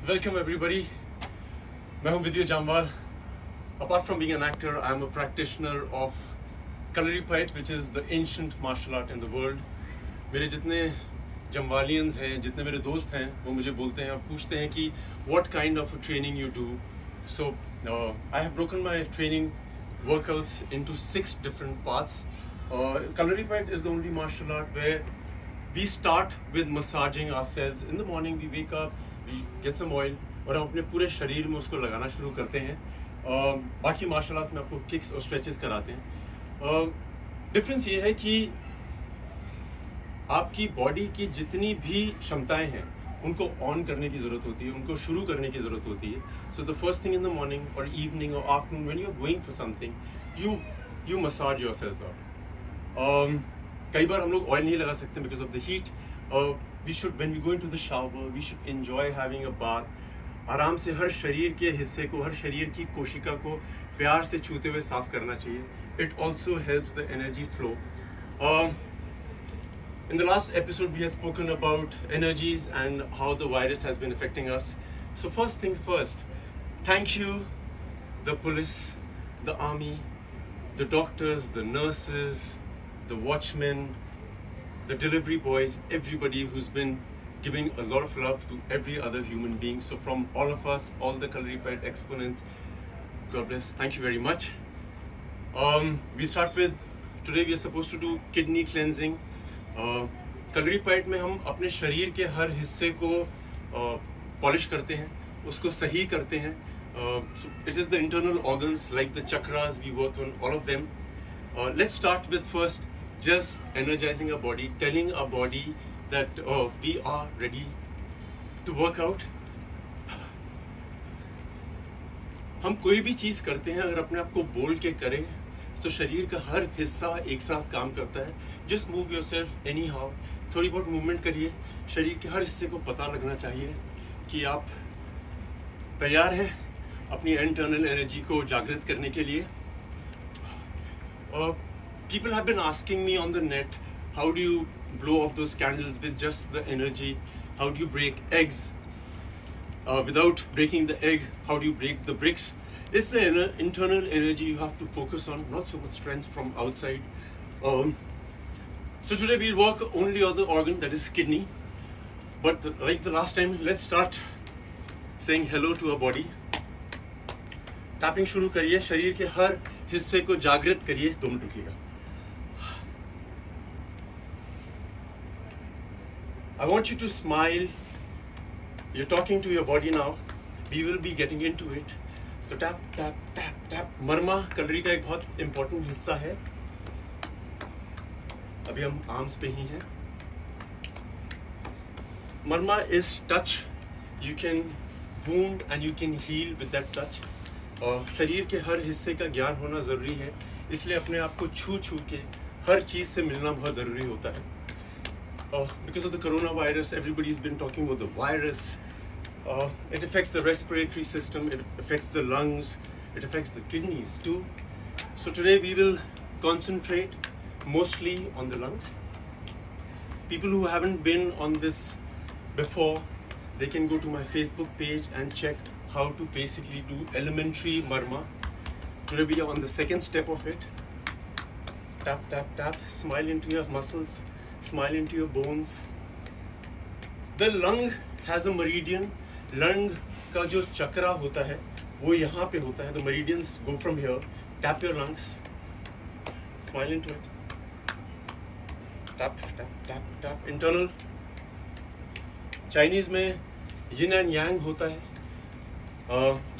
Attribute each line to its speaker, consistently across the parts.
Speaker 1: Welcome everybody. मैं हूं विद्या Jammwal. Apart from being an actor, I am a practitioner of Kalaripayat, which is the ancient martial art in the world. मेरे जितने जमवालियंस हैं, जितने मेरे दोस्त हैं, वो मुझे बोलते हैं और पूछते हैं कि what kind of a training you do. So I have broken my training workouts into 6 different parts. Kalaripayat is the only martial art where we start with massaging ourselves. In the morning we wake up, we get some oil और हम अपने पूरे शरीर में उसको लगाना शुरू करते हैं. बाकी मार्शल आर्ट्स में आपको किक्स और स्ट्रेचेस कराते हैं. डिफरेंस ये है कि आपकी बॉडी की जितनी भी क्षमताएं हैं उनको ऑन करने की ज़रूरत होती है, उनको शुरू करने की ज़रूरत होती है. So the first thing in the morning और इवनिंग और afternoon when you are going for something you massage yourself out. कई बार हम लोग ऑयल नहीं लगा सकते because of the heat. We should when we go into the shower we should enjoy having a bath. आराम से हर शरीर के हिस्से को, हर शरीर की कोशिका को प्यार से छूते हुए साफ करना चाहिए. It also helps the energy flow. In the last episode, we have spoken about energies and how the virus has been affecting us. So first thing first, thank you, the police, the army, the doctors, the nurses, the watchmen, the delivery boys, everybody who's been giving a lot of love to every other human being. So from all of us, all the Kalaripayat exponents, God bless. Thank you very much. We'll start with, today we are supposed to do kidney cleansing. कलरीपैट में हम अपने शरीर के हर हिस्से को polish करते हैं, उसको सही करते हैं. It is the internal organs like the chakras, we work on all of them. Let's start with first just energising a body, telling a body that we are ready to work out. हम कोई भी चीज़ करते हैं अगर अपने आप को बोल के करें तो शरीर का हर हिस्सा एक साथ काम करता है. Just move your self any how, थोड़ी बहुत मूवमेंट करिए. शरीर के हर हिस्से को पता लगना चाहिए कि आप तैयार हैं अपनी इंटरनल एनर्जी को जागृत करने के लिए. People have been asking me on the net, how do you blow off those candles with just the energy, how do you break eggs without breaking the egg, how do you break the bricks? It's the internal energy you have to focus on, not so much strength from outside. So today we'll work only on the organ that is kidney. But like the last time, let's start saying hello to our body. Tapping शुरू करिए, शरीर के हर हिस्से को जागृत करिए. 2 minute रुकिएगा. I want you to smile. You're talking to your body now. We will be getting into it. So tap, tap, tap, tap. Marma Kalari का एक बहुत important हिस्सा है. अभी हम आर्म्स पे ही हैं. मर्मा is touch. You can wound and you can heal with that touch. और शरीर के हर हिस्से का ज्ञान होना ज़रूरी है, इसलिए अपने आप को छू छू के हर चीज़ से मिलना बहुत ज़रूरी होता है. Because of the coronavirus, everybody's been talking about the virus. It affects the respiratory system, it affects the lungs, it affects the kidneys too. So today we will concentrate mostly on the lungs. People who haven't been on this before, they can go to my Facebook page and check how to basically do elementary marma. Today we are on the second step of it. Tap, tap, tap. Smile into your muscles. Smile into your bones. The lung has a meridian. Lung का जो चक्रा होता है वो यहाँ पे होता है. The meridians go from here. Tap your lungs. Smile into it. Tap, tap, tap, tap. Internal. Chinese में yin and yang होता है.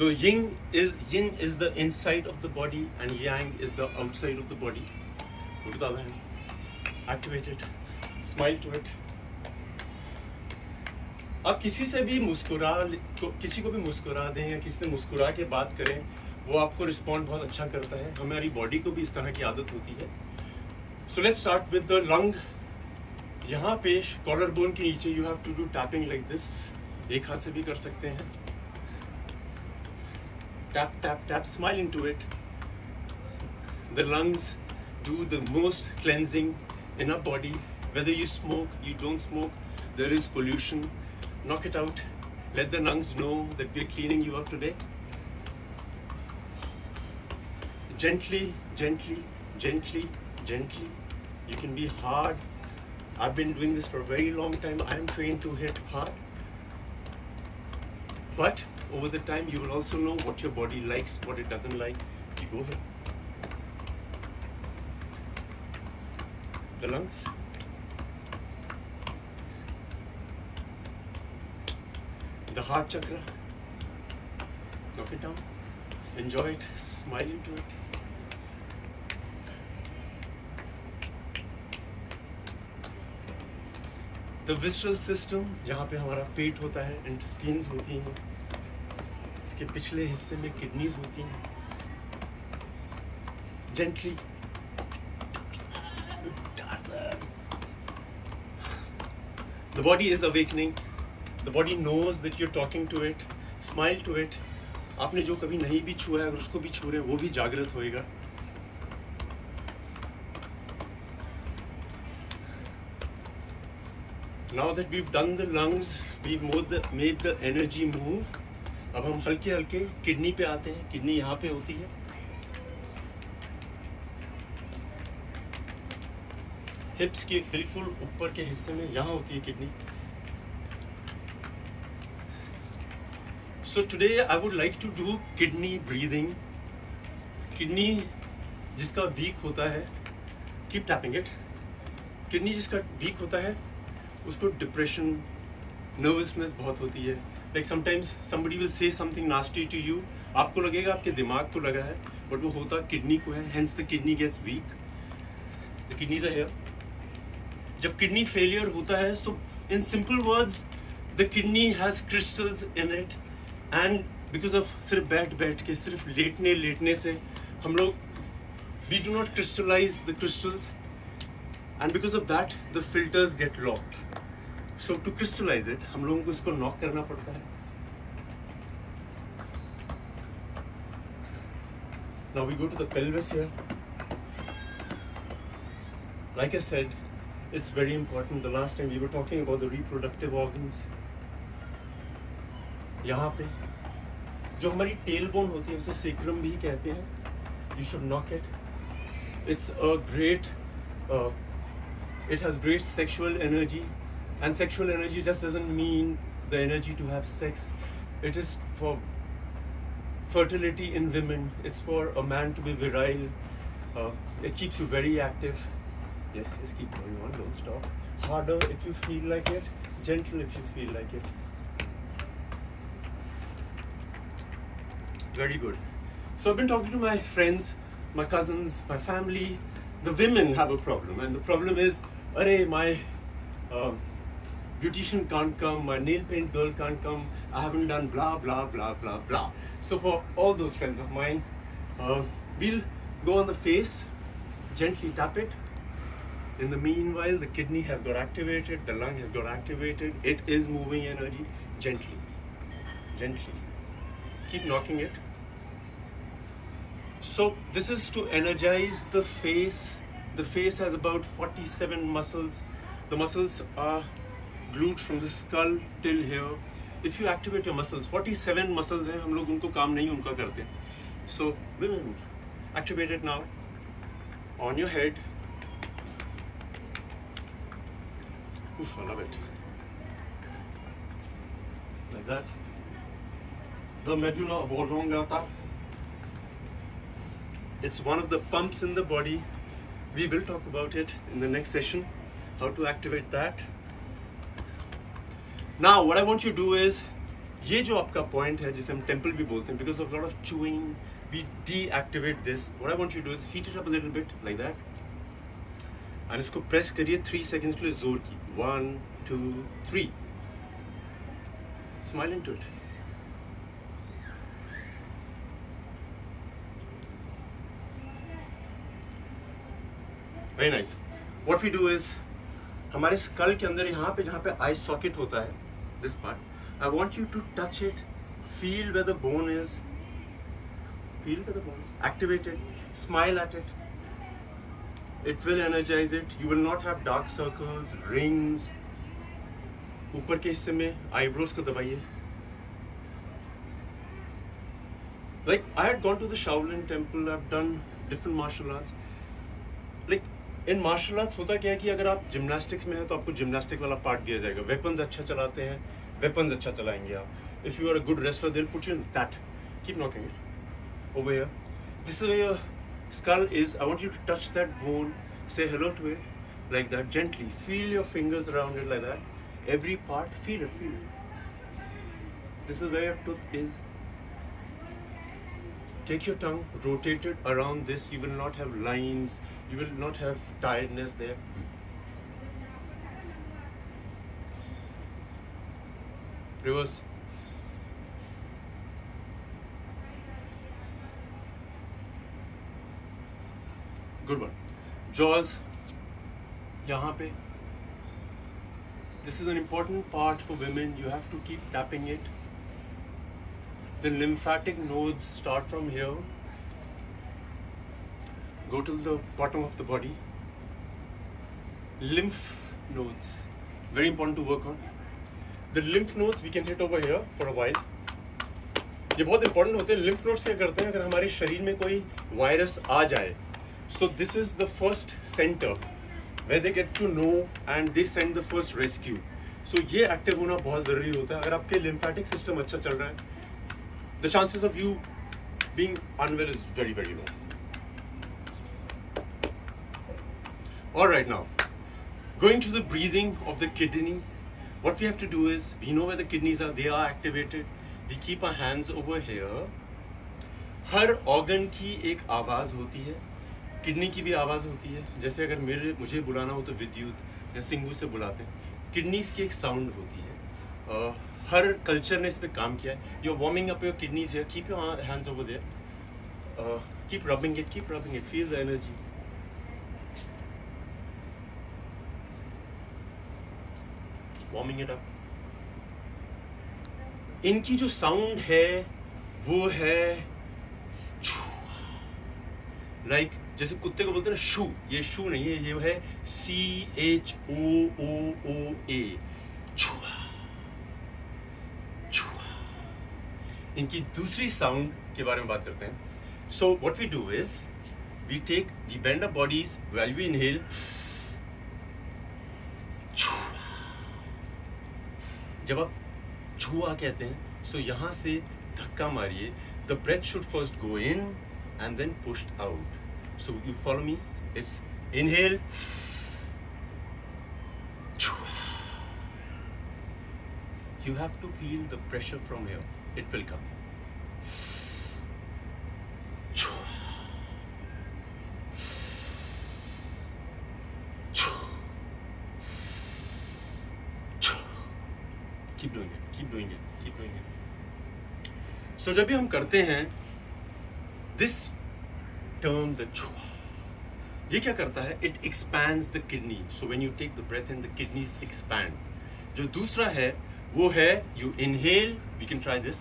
Speaker 1: The yin is the inside of the body and yang is the outside of the body. Activate it. Smile to it. आप किसी से भी किसी को भी मुस्कुरा दें या किसी से मुस्कुरा के बात करें, वो आपको रिस्पॉन्ड बहुत अच्छा करता है. हमारी बॉडी को भी इस तरह की आदत होती है. So let's start with the lung. यहाँ पे कॉलर बोन के नीचे you have to do tapping like this. एक हाथ से भी कर सकते हैं. Tap tap tap. Smile into it. The lungs do the most cleansing in our body. Whether you smoke, you don't smoke, there is pollution. Knock it out. Let the lungs know that we're cleaning you up today. Gently, gently, gently, gently. You can be hard. I've been doing this for a very long time. I'm trained to hit hard. But over the time, you will also know what your body likes, what it doesn't like. You go ahead. The lungs. The heart chakra. Knock it down. Enjoy it. Smile into it. The visceral system, जहाँ पे हमारा पेट होता है, intestines होती हैं, इसके पिछले हिस्से में kidneys होती हैं. Gently. The body is awakening. The body knows that you're talking to it. Smile to it. आपने जो कभी नहीं भी छुआ है, अगर उसको भी छू रहे हैं, वो भी जागृत होएगा. Now that we've done the lungs, we've made the energy move. अब हम हल्के हल्के किडनी पे आते हैं. किडनी यहाँ पे होती है. हिप्स के बिल्कुल ऊपर के हिस्से में यहाँ होती है kidney. So today I would like to do kidney breathing. Kidney जिसका weak होता है, keep tapping it. Kidney जिसका weak होता है, उसको डिप्रेशन, नर्वसनेस बहुत होती है. Like sometimes somebody will say something nasty to you. आपको लगेगा आपके दिमाग को लगा है, बट वो होता किडनी को है. Hence the kidney gets weak. The kidneys are here. जब किडनी फेलियर होता है, so in simple words, the kidney has crystals in it, and because of सिर्फ बैठ के सिर्फ लेटने से हम लोग we do not crystallize the crystals, and because of that the filters get locked. So to crystallize it, हम लोगों को इसको नॉक करना पड़ता है. Now we go to the pelvis here. Like I said, it's very important. The last time we were talking about the reproductive organs. यहाँ पे जो हमारी tailbone होती है, उसे sacrum भी कहते हैं. You should knock it. It's a great, it has great sexual energy. And sexual energy just doesn't mean the energy to have sex. It is for fertility in women. It's for a man to be virile. It keeps you very active. Yes, just keep going on, don't stop. Harder if you feel like it. Gentle if you feel like it. Very good. So I've been talking to my friends, my cousins, my family. The women have a problem, and the problem is, arey, my beautician can't come, my nail paint girl can't come, I haven't done blah blah blah blah blah. So for all those friends of mine, we'll go on the face, gently tap it. In the meanwhile, the kidney has got activated, the lung has got activated, it is moving energy. Gently, gently. Keep knocking it. So this is to energize the face. The face has about 47 muscles. The muscles are glued from the skull till here. If you activate your muscles, 47 muscles हैं, हम लोग उनको काम नहीं उनका करते. So women, activate it now. On your head. Oof, I love it. Like that. The medulla oblongata. It's one of the pumps in the body. We will talk about it in the next session, how to activate that. Now, what I want you to do is, ये जो आपका point है, जिसे हम temple भी बोलते हैं, because of a lot of chewing, we deactivate this. What I want you to do is heat it up a little bit, like that. And इसको press करिए 3 seconds के लिए जोर की. 1, 2, 3. Smile into it. Very nice. What we do is, हमारे skull के अंदर यहाँ पे जहाँ पे eye socket होता है, this part, I want you to touch it, feel where the bone is, feel where the bone is, activate it, smile at it. It will energize it. You will not have dark circles, rings. ऊपर के हिस्से में eyebrows को दबाइए. Like I had gone to the Shaolin temple, I've done different martial arts. Like in martial arts होता क्या है कि अगर आप जिमनास्टिक्स में हैं तो आपको जिमनास्टिक वाला पार्ट दिया जाएगा, वेपन्स अच्छा चलाते हैं, वेपन्स अच्छा चलाएंगे आप. If you are a good wrestler they will put you in that. Keep knocking it over here. This is where skull is. I want you to touch that bone, say hello to it like that gently, feel your fingers around it like that, every part, feel it, feel it. This is where your tooth is. Take your tongue, rotate it around this. You will not have lines, you will not have tiredness there. Reverse. Good one. Jaws. यहाँ पे. This is an important part for women. You have to keep tapping it. The lymphatic nodes start from here, go to the bottom of the body. Lymph nodes, very important to work on. The lymph nodes we can hit over here for a while. ये बहुत important होते हैं. Lymph nodes क्या करते हैं? अगर हमारे शरीर में कोई वायरस आ जाए, so this is the first center where they get to know and they send the first rescue. So ये active होना बहुत ज़रूरी होता है. अगर आपके lymphatic system अच्छा चल रहा है, the chances of you being unwell is very, very low. All right, now going to the breathing of the kidney. What we have to do is, we know where the kidneys are, they are activated. We keep our hands over here. Her organ की एक आवाज़ होती है, kidney की भी आवाज़ होती है. जैसे अगर मुझे बुलाना हो तो विद्युत या सिंगू से बुलाते हैं. किडनीज की एक साउंड होती है. हर कल्चर ने इस पे काम किया है. You're warming up your kidneys here. Keep your hands over there. Keep rubbing it. Keep rubbing it. Feel the energy. Warming it up. इनकी जो साउंड है वो है लाइक जैसे कुत्ते को बोलते हैं ना शू. ये शू नहीं है, ये है CHOOOA. छुआ. इनकी दूसरी साउंड के बारे में बात करते हैं. So what we do is we bend our bodies while we inhale. जब आप छुआ कहते हैं, सो यहां से धक्का मारिए. The breath should first go in and then pushed out. So you follow me. It's inhale. You have to feel the pressure from here. It will come. Keep doing it. Keep doing it. Keep doing it. So जब भी हम करते हैं this term, the chua, ये क्या करता है? It expands the kidney. So when you take the breath in, the kidneys expand. जो दूसरा है वो है you inhale. We can try this.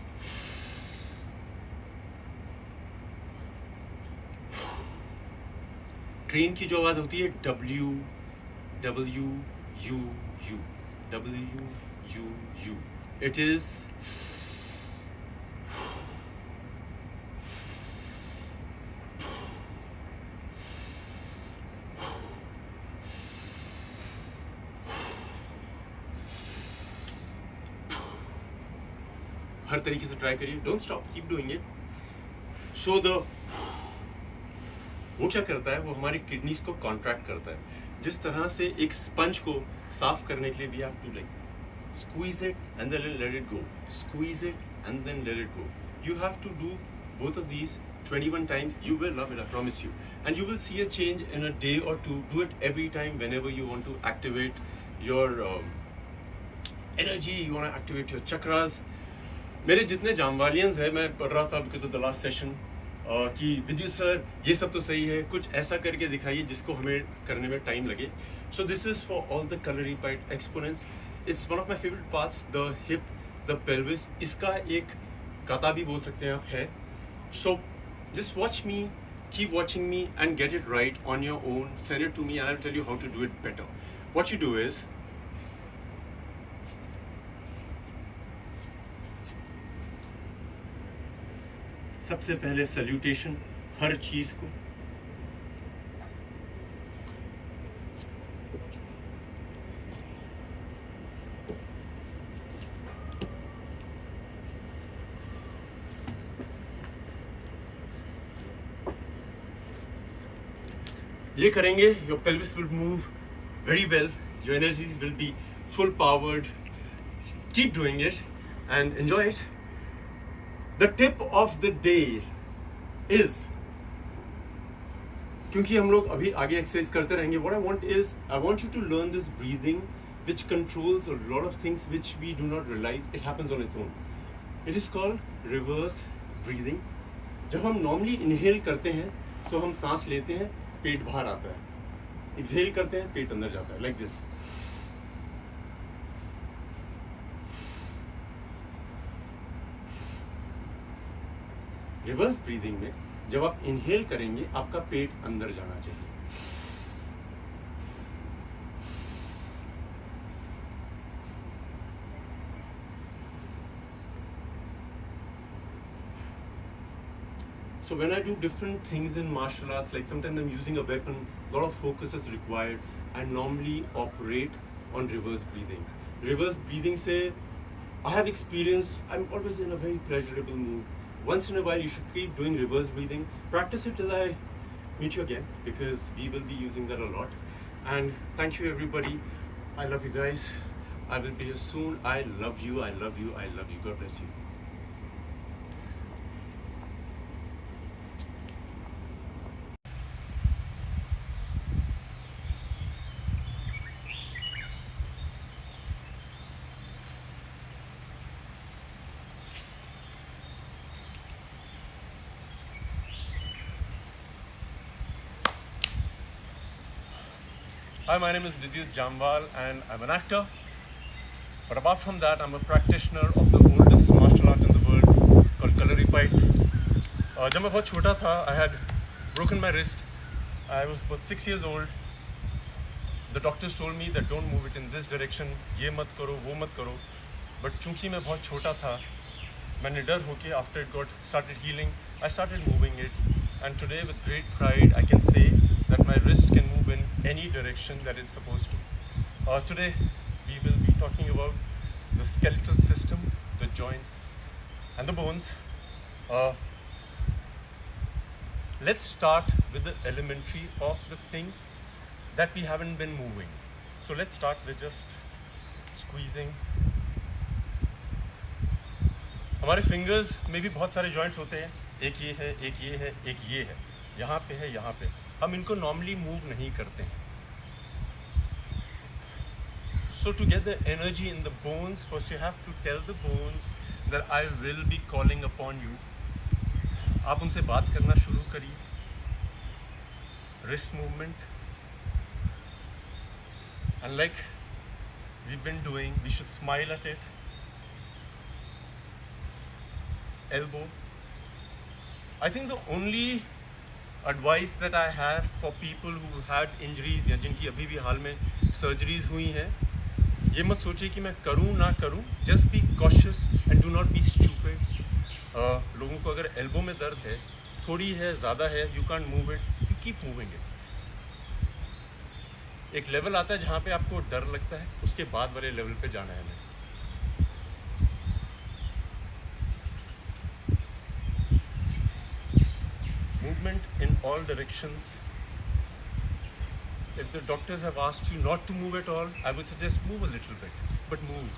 Speaker 1: Train की जो आवाज होती है W W U U W U U. It is हर तरीके से ट्राई करिए. Don't stop. Keep doing it. So वो क्या करता है? वो हमारी किडनीज को कॉन्ट्रैक्ट करता है. जिस तरह से एक स्पंज को साफ करने के लिए we have to like squeeze it and then let it go, squeeze it and then let it go. You have to do both of these 21 times. You will love it, I promise you, and you will see a change in a day or two. Do it every time whenever you want to activate your energy, you want to activate your chakras. मेरे जितने जामवालियंस हैं, मैं पढ़ रहा था because of the last session कि विद्युत sir ये सब तो सही है, कुछ ऐसा करके दिखाइए जिसको हमें करने में टाइम लगे. So this is for all the calorified exponents. It's one of my favorite parts, the hip, the pelvis. इसका एक कता भी बोल सकते हैं आप है. So just watch me, keep watching me and get it right on your own. Send it to me and I'll tell you how to do it better. What you do is सबसे पहले salutation हर चीज़ को। ये करेंगे, your pelvis will move very well, your energies will be full powered. Keep doing it and enjoy it. The tip of the day is, क्योंकि हम लोग अभी आगे एक्सरसाइज करते रहेंगे, what I want is I want you to learn this breathing which controls a lot of things which we do not realize. It happens on its own. It is called reverse breathing. जब हम normally inhale करते हैं तो हम सांस लेते हैं, पेट बाहर आता है, एक्सहेल करते हैं, पेट अंदर जाता है, लाइक दिस। रिवर्स ब्रीदिंग में जब आप इनहेल करेंगे आपका पेट अंदर जाना चाहिए। So when I do different things in martial arts, like sometimes I'm using a weapon, a lot of focus is required. I normally operate on reverse breathing. Reverse breathing say, I have experience, I'm always in a very pleasurable mood. Once in a while you should keep doing reverse breathing. Practice it till I meet you again, because we will be using that a lot. And thank you everybody. I love you guys. I will be here soon. I love you, I love you, I love you. God bless you. Hi, my name is Vidyut Jamwal and I'm an actor. But apart from that, I'm a practitioner of the oldest martial art in the world called Kalaripayattu. जब मैं बहुत छोटा था, I had broken my wrist. I was about 6 years old. The doctors told me that don't move it in this direction. ये मत करो, वो मत करो. But चूंकि मैं बहुत छोटा था, मैंने डर होके after it got started healing, I started moving it. And today, with great pride, I can say that my wrist can move in any direction that it's supposed to. Today, we will be talking about the skeletal system, the joints, and the bones. Let's start with the elementary of the things that we haven't been moving. So let's start with just squeezing. हमारे fingers में भी बहुत सारे joints होते हैं, एक ये है, एक ये है, एक ये है, यहाँ पे है, यहाँ पे। हम इनको नॉर्मली मूव नहीं करते हैं। So to get the energy in the bones, first you have to tell the bones that I will be calling upon you. आप उनसे बात करना शुरू करिए। Wrist movement, and like we've been doing, we should smile at it. Elbow. I think the only advice that I have for people who had injuries या जिनकी अभी भी हाल में surgeries हुई हैं, ये मत सोचिए कि मैं करूँ ना करूँ, just be cautious and do not be stupid. लोगों को अगर elbow में दर्द है, थोड़ी है, ज़्यादा है, you can't move it, you keep moving it. एक लेवल आता है जहाँ पे आपको डर लगता है, उसके बाद वाले लेवल पे जाना है हमें। Movement in all directions. If the doctors have asked you not to move at all, I would suggest move a little bit, but move.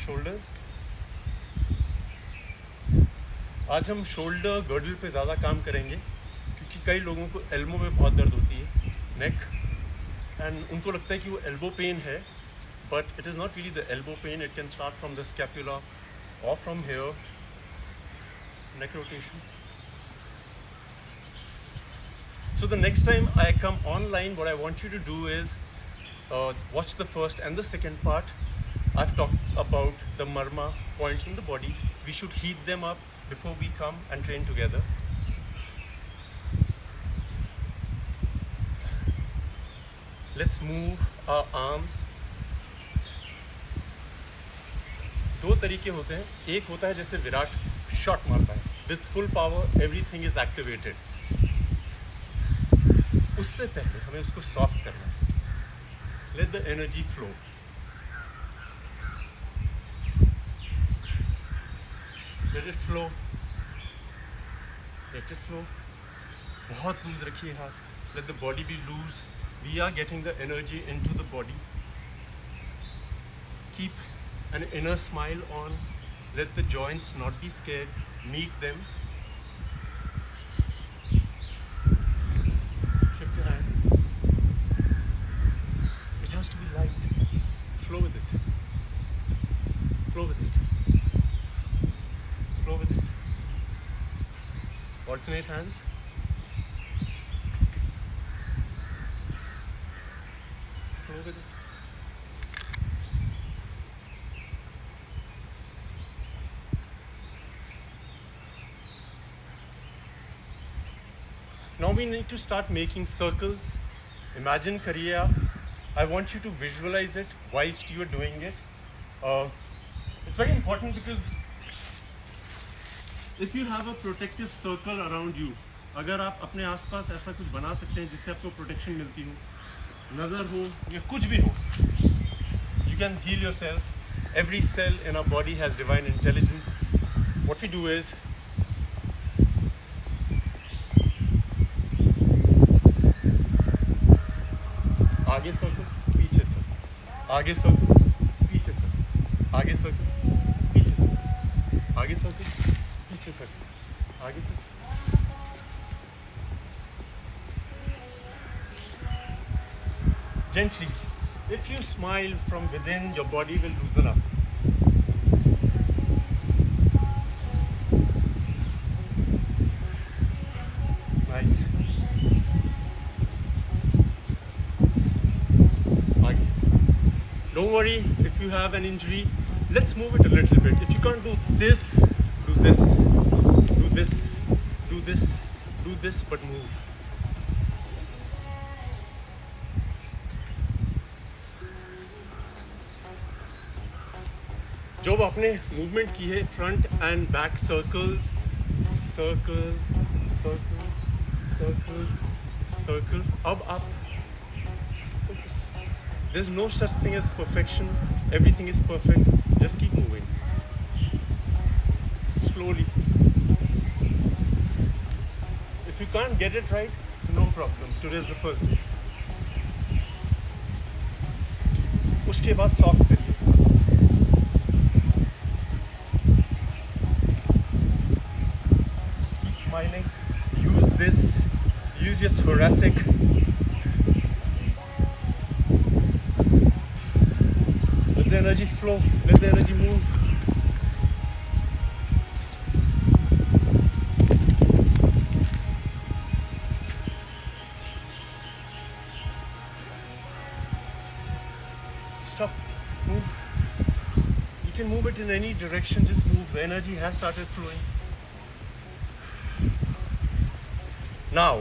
Speaker 1: Shoulders. आज हम शोल्डर गर्डल पे ज़्यादा काम करेंगे, क्योंकि कई लोगों को एल्बो में बहुत दर्द होती है, नेक, एंड उनको लगता है कि वो एल्बो पेन है, but it is not really the elbow pain. It can start from the scapula or from here. Neck rotation. So the next time I come online, what I want you to do is watch the first and the second part. I've talked about the marma points in the body. We should heat them up before we come and train together. Let's move our arms. दो तरीके होते हैं. एक होता है जैसे Virat shot मारता है, with full power everything is activated. उससे पहले हमें उसको सॉफ्ट करना है. Let the energy flow. Let it flow. Let it flow. बहुत लूज रखिए हाथ. Let the body be loose. We are getting the energy into the body. Keep an inner smile on. Let the joints not be scared. Meet them. Shift your hand. It has to be light. Flow with it. Flow with it. Flow with it. Alternate hands. Flow with it. Now we need to start making circles. Imagine करिए आप. I want you to visualize it whilst you are doing it. It's very important because if you have a protective circle around you, अगर आप अपने आसपास ऐसा कुछ बना सकते हैं जिससे आपको प्रोटेक्शन मिलती हो, नज़र हो या कुछ भी हो, you can heal yourself. Every cell in our body has divine intelligence. What we do is आगे सर्कल, पीछे सर्कल, आगे सर्कल, पीछे सर्कल, आगे सर्कल, पीछे सर्कल, आगे सर्कल, पीछे सर्कल, आगे circle. Gently. If you smile from within, your body will loosen up. Nice. Don't worry if you have an injury. Let's move it a little bit. If you can't do this, do this, do this, do this, do this, but move. जो आपने movement की है, front end back circles, circle, circle, circle, circle. अब आप there's no such thing as perfection. Everything is perfect. Just keep moving. Slowly. If you can't get it right, no problem. Today is the first day. उसके बाद soft करिए. Keep smiling. Use this. Use your thoracic. Let the energy flow. Let the energy move. Stop. Move. You can move it in any direction. Just move. The energy has started flowing. Now,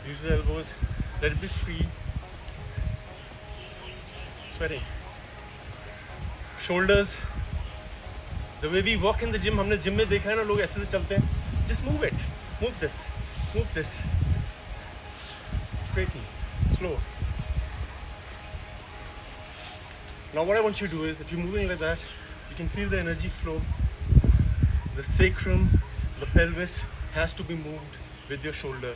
Speaker 1: use the elbows. Let it be free. Sweating. Shoulders. The way we walk in the gym, हमने gym में देखा है ना, लोग ऐसे से चलते हैं. Just move it. Move this. Move this. Straighten. Slow. Now what I want you to do is, if you're moving like that, you can feel the energy flow. The sacrum, the pelvis has to be moved with your shoulder.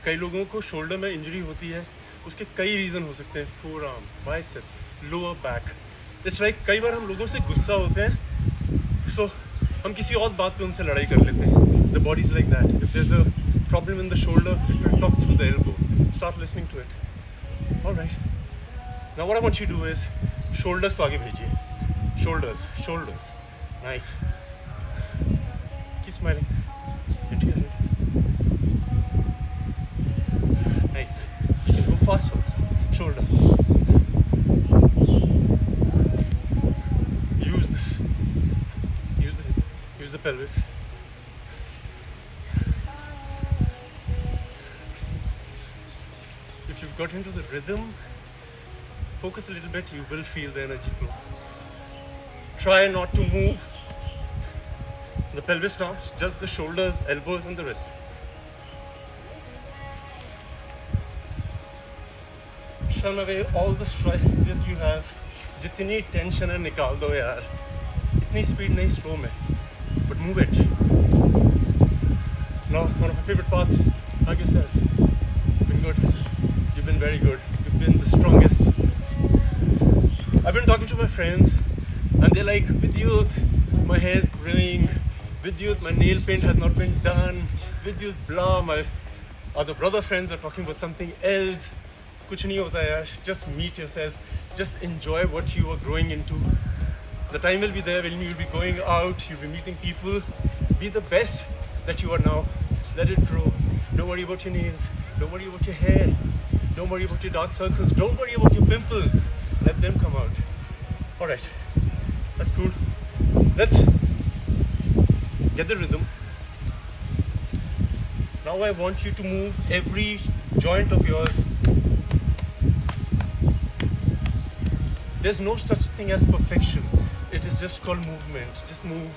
Speaker 1: कई लोगों को shoulder में injury होती है, उसके कई reason हो सकते हैं. Four arm, bicep, lower back. It's like कई बार हम लोगों से गुस्सा होते हैं, सो हम किसी और बात पे उनसे लड़ाई कर लेते हैं. The body is like that. If there is a problem in the shoulder, it will talk through the elbow. Start listening to it. Alright. Now what I want you to do is, shoulders को आगे भेजिए. Shoulders, shoulders. Nice. Keep smiling. into your head. Nice. You can go fast also. Shoulder. Use this. Use the pelvis. If you've got into the rhythm, focus a little bit, you will feel the energy flow. Try not to move the pelvis now, just the shoulders, elbows and the wrist. Shun away all the stress that you have. जितनी tension है निकाल दो यार. इतनी speed नहीं, slow में, but move it. Now, one of my favorite parts, hug yourself. You've been good. You've been very good. You've been the strongest. I've been talking to my friends and they're like, Vidyut, my hair's growing. Vidyut, my nail paint has not been done. Vidyut, blah. My other brother friends are talking about something else. Kuch nahi hota yaar. Just meet yourself. Just enjoy what you are growing into. The time will be there when you'll be going out, you'll be meeting people. Be the best that you are now. Let it grow. Don't worry about your nails. Don't worry about your hair. Don't worry about your dark circles. Don't worry about your pimples. Let them come out. Alright. That's cool. Let's get the rhythm. Now I want you to move every joint of yours. There's no such thing as perfection. It is just called movement. Just move.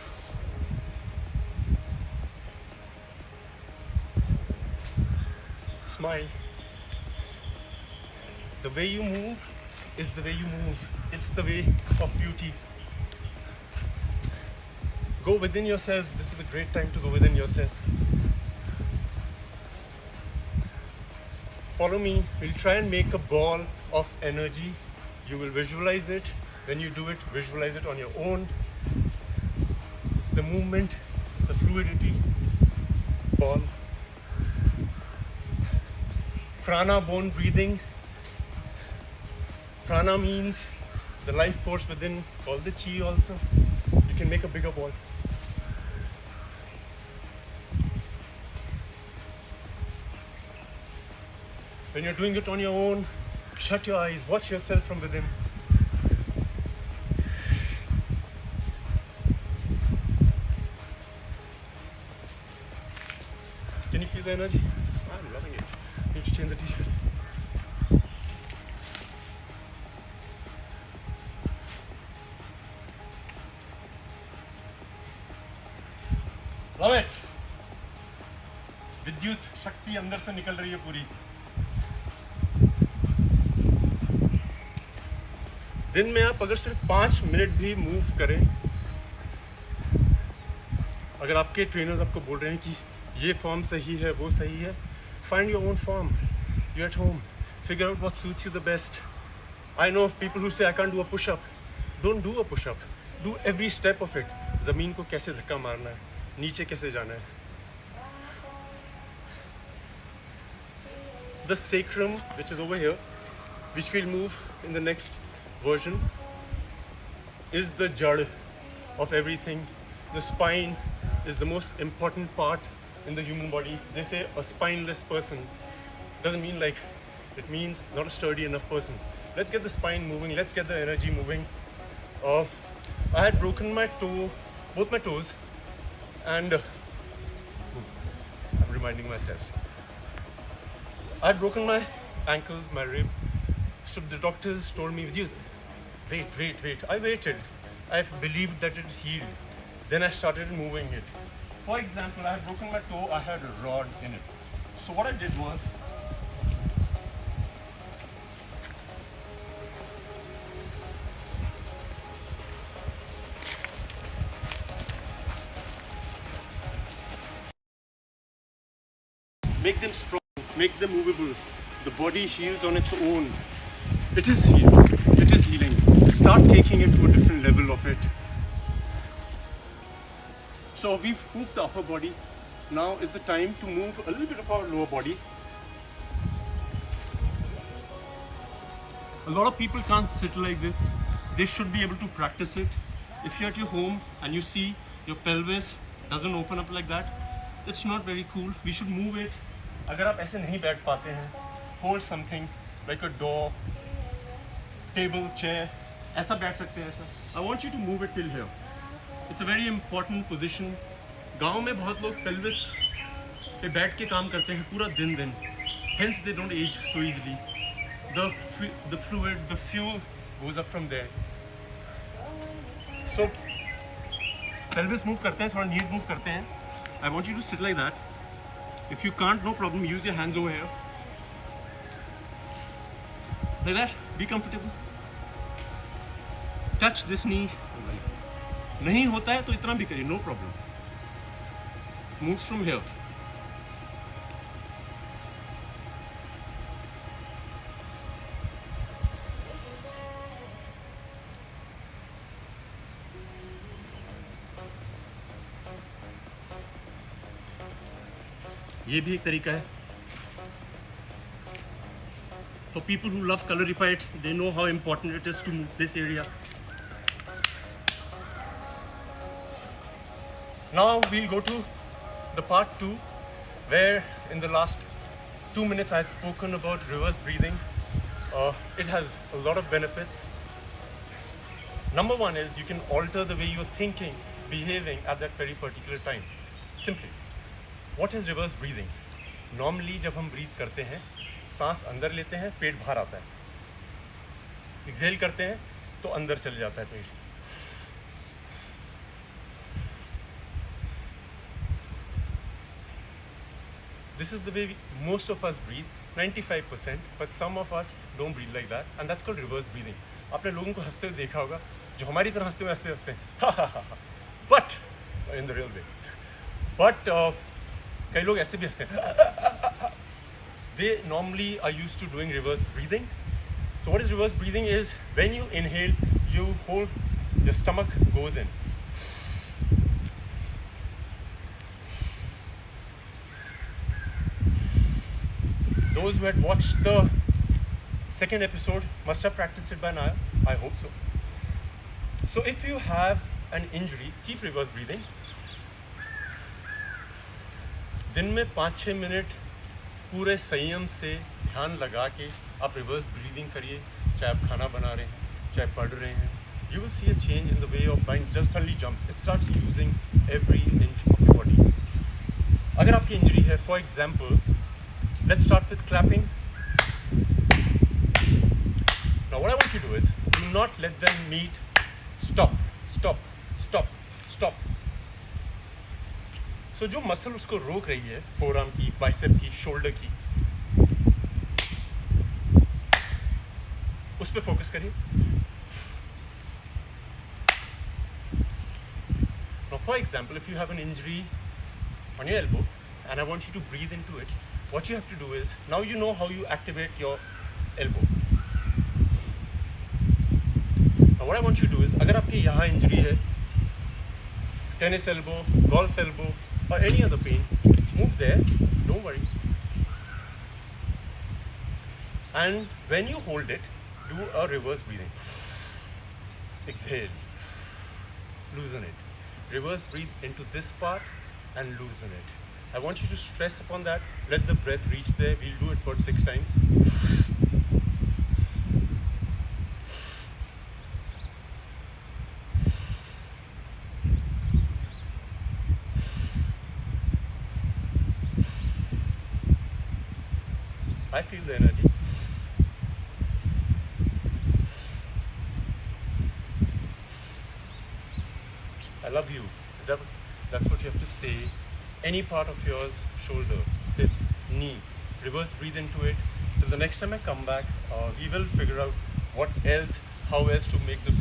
Speaker 1: Smile. The way you move is the way you move. It's the way of beauty. Go within yourselves. This is a great time to go within yourselves. Follow me. We'll try and make a ball of energy. You will visualize it. When you do it, visualize it on your own. It's the movement, the fluidity, ball. Prana, bone breathing. Prana means the life force within, called the chi also. You can make a bigger ball. When you're doing it on your own, shut your eyes, watch yourself from within. Can you feel the energy? I'm loving it. Need to change the t-shirt. Love it. विद्युत शक्ति अंदर से निकल रही है पूरी. दिन में आप अगर सिर्फ 5 मिनट भी मूव करें, अगर आपके ट्रेनर्स आपको बोल रहे हैं कि ये फॉर्म सही है, वो सही है, find your own form. You're at home. Figure out what suits you the best. I know people who say I can't do a push-up. Don't do a push-up. Do every step of it. ज़मीन को कैसे धक्का मारना है, नीचे कैसे जाना है. The sacrum, which is over here, which we'll move in the next version, is the jad of everything. The spine is the most important part in the human body. They say a spineless person doesn't mean like, it means not a sturdy enough person. Let's get the spine moving, let's get the energy moving. I had broken my toe, both my toes, and I'm reminding myself. I had broken my ankles, my rib. So the doctors told me, wait. I waited. I believed that it healed. Then I started moving it. For example, I had broken my toe, I had a rod in it. So what I did was, make them strong, make them movable. The body heals on its own. It is healing. It is healing. Start taking it to a different level of it. So we've moved the upper body. Now is the time to move a little bit of our lower body. A lot of people can't sit like this. They should be able to practice it. If you're at your home and you see your pelvis doesn't open up like that, it's not very cool. We should move it. अगर आप ऐसे नहीं बैठ पाते हैं, hold something like a door, table, chair, ऐसा बैठ सकते हैं ऐसा. I want you to move it till here. It's a very important position. गांव में बहुत लोग pelvis पे बैठ के काम करते हैं पूरा दिन. Hence they don't age so easily. the fluid, the fuel goes up from there. So pelvis move करते हैं, थोड़ा knees move करते हैं. I want you to sit like that. If you can't, no problem. Use your hands over here. Like that. Be comfortable. Touch this knee. नहीं होता है तो इतना भी करिए, no problem. Move from here. ये भी एक तरीका है. For people who love color repeat, they know how important it is to move this area. Now we'll go to the part 2, where in the last 2 minutes I had spoken about reverse breathing. It has a lot of benefits. Number one is you can alter the way you're thinking, behaving at that very particular time. Simply. What is reverse breathing? Normally जब हम breathe करते हैं, सांस अंदर लेते हैं, पेट बाहर आता है. Exhale करते हैं तो अंदर चले जाता है पेट. This is the way most of us breathe, 95%, but some of us don't breathe like that, and that's called reverse breathing. आपने लोगों को हंसते हुए देखा होगा, जो हमारी तरह हंसते हुए हंसते हैं, हा हा हा हा. But in the real way. But कई लोग ऐसे भी हंसते हैं. They normally are used to doing reverse breathing. So what is reverse breathing is when you inhale, you hold, your stomach goes in. Those who had watched the second episode must have practiced it by now. I hope so. So if you have an injury, keep reverse breathing. दिन में 5-6 minute पूरे संयम से ध्यान लगा के आप reverse breathing करिए, चाहे आप खाना बना रहे हैं, चाहे पढ़ रहे हैं. You will see a change in the way your mind just suddenly jumps. It starts using every inch of your body. अगर आपकी इंजरी है, for example, let's start with clapping. Now what I want you to do is, do not let them meet. Stop, stop, stop, stop. So जो muscle उसको रोक रही है, forearm की, bicep की, शोल्डर की, उस पे फोकस करिए. Now for example, if you have an injury on your elbow and I want you to breathe into it, what you have to do is, now you know how you activate your elbow. Now what I want you to do is, अगर आपके यहाँ injury है, tennis elbow, golf elbow, or any other pain, move there, don't worry. And when you hold it, do a reverse breathing. Exhale, loosen it. Reverse breathe into this part and loosen it. I want you to stress upon that. Let the breath reach there. We'll do it for 6 times. I feel the energy. I love you. That's what you have to say. Any part of yours, shoulder, hips, knee, reverse breathe into it. Till the next time I come back, we will figure out what else, how else to make the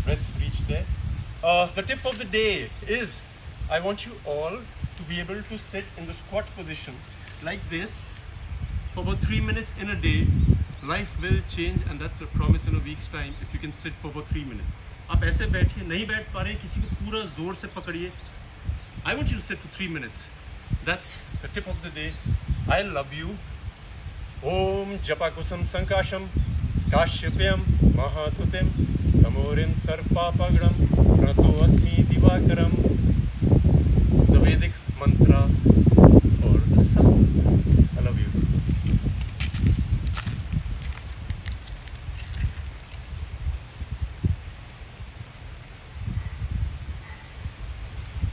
Speaker 1: breath reach there. The tip of the day is, I want you all to be able to sit in the squat position like this for about 3 minutes in a day. Life will change, and that's a promise in a week's time if you can sit for about 3 minutes. आप ऐसे बैठिए, नहीं बैठ पा रहे, किसी को पूरा जोर से पकड़िए. I want you to sit for 3 minutes. That's the tip of the day. I love you. Om Japakusam Sankasham Kashyapyam Mahathutim Tamorim Sarpapagram Prato Asmi Divakaram. The Vedic